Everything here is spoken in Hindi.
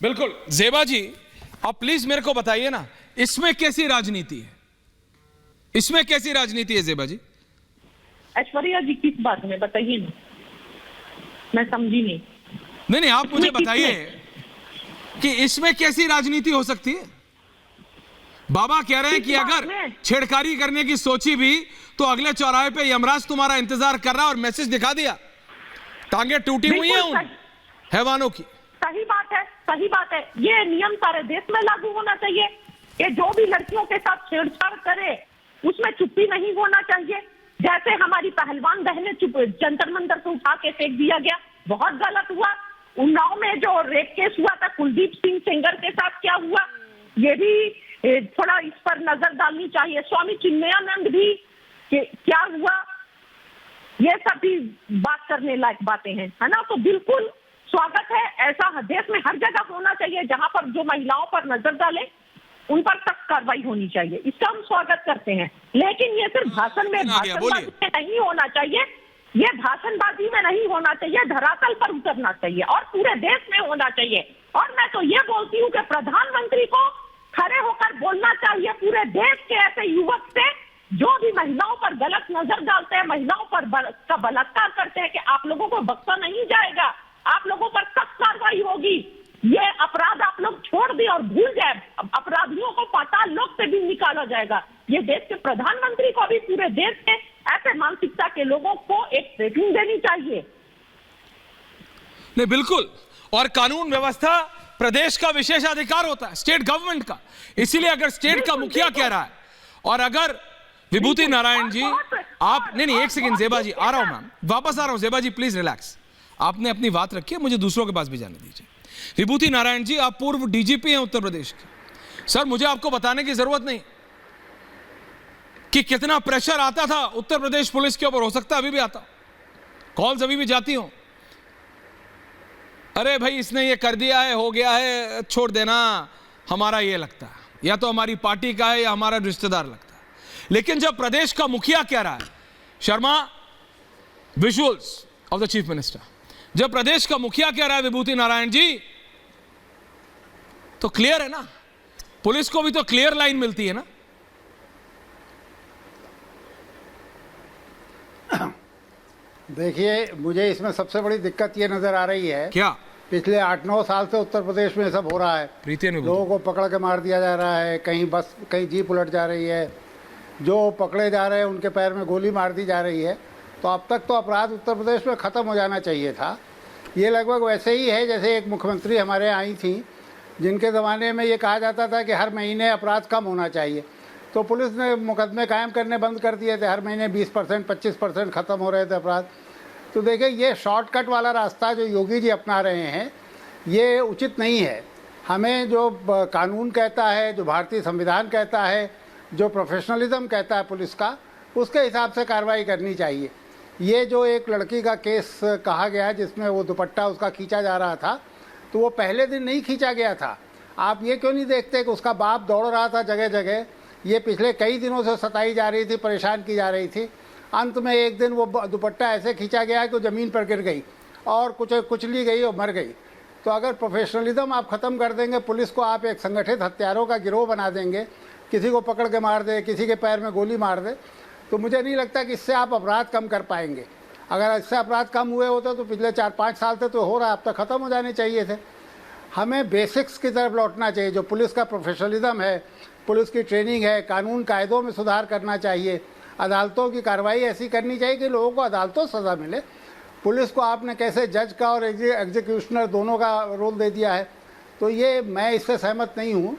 बिल्कुल। ज़ेबा जी, आप प्लीज मेरे को बताइए ना, इसमें कैसी राजनीति है? इसमें कैसी राजनीति है ज़ेबा जी? ऐश्वर्या जी किस बात में बताइए ना, मैं समझी नहीं। नहीं, आप मुझे बताइए कि इसमें कैसी राजनीति हो सकती है? बाबा कह रहे हैं कि अगर छेड़खानी करने की सोची भी तो अगले चौराहे पे यमराज तुम्हारा इंतजार कर रहा है और मैसेज दिखा दिया। टांगे टूटी हुई हैं उन हैवानों की। सही बात है, सही बात है। ये नियम सारे देश में लागू होना चाहिए कि जो भी लड़कियों के साथ छेड़छाड़ करे उसमें चुप्पी नहीं होना चाहिए। जैसे हमारी पहलवान बहनें चुप जंतर मंतर से उठा के फेंक दिया गया, बहुत गलत हुआ। उन्नाव में जो रेप केस हुआ था कुलदीप सिंह सेंगर के साथ क्या हुआ, ये भी थोड़ा इस पर नजर डालनी चाहिए। स्वामी चिन्मयानंद भी क्या हुआ, ये सब भी बात करने लायक बातें हैं, है ना। तो बिल्कुल स्वागत है, ऐसा देश में हर जगह होना चाहिए। जहां पर जो महिलाओं पर नजर डाले उन पर सख्त कार्रवाई होनी चाहिए, इसका हम स्वागत करते हैं। लेकिन ये सिर्फ भाषणबाजी में नहीं होना चाहिए, ये भाषणबाजी में नहीं होना चाहिए, धरातल पर उतरना चाहिए और पूरे देश में होना चाहिए। और मैं तो ये बोलती हूँ कि प्रधानमंत्री को खड़े होकर बोलना चाहिए पूरे देश के ऐसे युवक से जो भी महिलाओं पर गलत नजर डालते हैं, महिलाओं पर का बलात्कार करते हैं, कि आप लोगों को बख्शा नहीं जाएगा, आप लोगों पर सख्त कार्रवाई होगी। ये अपराध आप लोग छोड़ दिए और भूल जाए, अपराधियों को पाताल लोक से भी निकाला जाएगा। ये देश के प्रधानमंत्री को भी पूरे देश के ऐसे मानसिकता के लोगों को एक ट्रेनिंग देनी चाहिए। नहीं, बिल्कुल। और कानून व्यवस्था प्रदेश का विशेषाधिकार होता है, स्टेट गवर्नमेंट का। इसीलिए अगर स्टेट का मुखिया कह रहा है और अगर विभूति नारायण जी आप नहीं, एक सेकंड ज़ेबा जी, आ रहा हूं मैम, वापस आ रहा हूं। ज़ेबा जी प्लीज रिलैक्स, आपने अपनी बात रखी है, मुझे दूसरों के पास भी जाने दीजिए। विभूति नारायण जी, आप पूर्व डीजीपी हैं उत्तर प्रदेश के। सर, मुझे आपको बताने की जरूरत नहीं कि कितना प्रेशर आता था उत्तर प्रदेश पुलिस के ऊपर, हो सकता है अभी भी आता, कॉल्स अभी भी जाती हो, अरे भाई इसने ये कर दिया है, हो गया है, छोड़ देना, हमारा ये लगता है, या तो हमारी पार्टी का है या हमारा रिश्तेदार लगता है। लेकिन जब प्रदेश का मुखिया कह रहा है, Sharma visuals of the chief minister, जब प्रदेश का मुखिया कह रहा है विभूति नारायण जी, तो क्लियर है ना, पुलिस को भी तो क्लियर लाइन मिलती है ना। देखिए, मुझे इसमें सबसे बड़ी दिक्कत ये नजर आ रही है, क्या पिछले 8-9 साल से उत्तर प्रदेश में सब हो रहा है। लोगों को पकड़ के मार दिया जा रहा है, कहीं बस, कहीं जीप उलट जा रही है, जो पकड़े जा रहे हैं उनके पैर में गोली मार दी जा रही है। तो अब तक तो अपराध उत्तर प्रदेश में ख़त्म हो जाना चाहिए था। ये लगभग वैसे ही है जैसे एक मुख्यमंत्री हमारे यहाँ आई थी, जिनके ज़माने में ये कहा जाता था कि हर महीने अपराध कम होना चाहिए, तो पुलिस ने मुकदमे कायम करने बंद कर दिए थे, हर महीने 20% 25% ख़त्म हो रहे थे अपराध। तो देखिए, ये शॉर्टकट वाला रास्ता जो योगी जी अपना रहे हैं, ये उचित नहीं है। हमें जो कानून कहता है, जो भारतीय संविधान कहता है, जो प्रोफेशनलिज्म कहता है पुलिस का, उसके हिसाब से कार्रवाई करनी चाहिए। ये जो एक लड़की का केस कहा गया है जिसमें वो दुपट्टा उसका खींचा जा रहा था, तो वो पहले दिन नहीं खींचा गया था। आप ये क्यों नहीं देखते कि उसका बाप दौड़ रहा था जगह जगह, ये पिछले कई दिनों से सताई जा रही थी, परेशान की जा रही थी। अंत में एक दिन वो दुपट्टा ऐसे खींचा गया कि वो ज़मीन पर गिर गई और कुचली गई और मर गई। तो अगर प्रोफेशनलिज्म आप ख़त्म कर देंगे, पुलिस को आप एक संगठित हत्यारों का गिरोह बना देंगे, किसी को पकड़ के मार दे, किसी के पैर में गोली मार दे, तो मुझे नहीं लगता कि इससे आप अपराध कम कर पाएंगे। अगर इससे अपराध कम हुए होते तो पिछले 4-5 साल से तो हो रहा है, अब तक ख़त्म हो जाने चाहिए थे। हमें बेसिक्स की तरफ लौटना चाहिए, जो पुलिस का प्रोफेशनलिज्म है, पुलिस की ट्रेनिंग है, कानून कायदों में सुधार करना चाहिए, अदालतों की कार्रवाई ऐसी करनी चाहिए कि लोगों को अदालतों सज़ा मिले। पुलिस को आपने कैसे जज का और एग्जीक्यूशनर दोनों का रोल दे दिया है, तो ये मैं इससे सहमत नहीं हूँ।